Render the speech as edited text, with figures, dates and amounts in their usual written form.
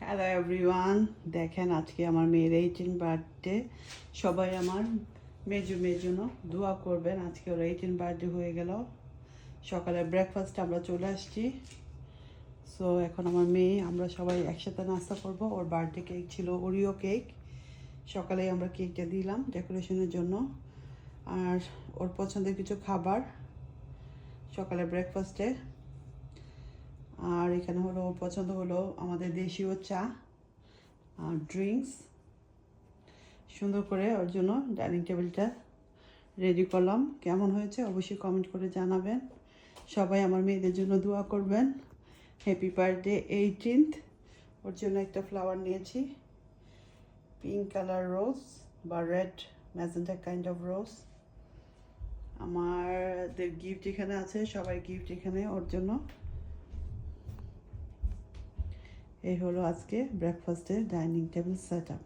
Hello everyone, দেখেন আজকে আমার মেয়ের 18 বার্থডে। সবাই আমার মেয়ের জন্য দোয়া করবেন। আজকে ওর 18 বার্থডে হয়ে গেল। সকালে ব্রেকফাস্টে আমরা চলে আসছি। সো এখন আমার মেয়ে, আমরা সবাই একসাথে নাস্তা করব। ওর বার্থডে কেক ছিল ওরিও কেক। সকালেই আমরা কেকটা দিলাম ডেকোরেশনের জন্য। আর ওর পছন্দের কিছু খাবার সকালে ব্রেকফাস্টে। আর এখানে হলো ওর পছন্দ হলো আমাদের দেশীয় চা আর ড্রিঙ্কস। সুন্দর করে ওর জন্য ডাইনিং টেবিলটা রেডি করলাম। কেমন হয়েছে অবশ্যই কমেন্ট করে জানাবেন। সবাই আমার মেয়েদের জন্য দোয়া করবেন। Happy birthday 18th। ওর জন্য একটা ফ্লাওয়ার নিয়েছি, পিঙ্ক কালার রোজ বা red magenta kind of rose. আমাদের গিফট এখানে আছে, সবাই গিফট এখানে ওর জন্য। এই হলো আজকে ব্রেকফাস্টের ডাইনিং টেবিল সেট আপ।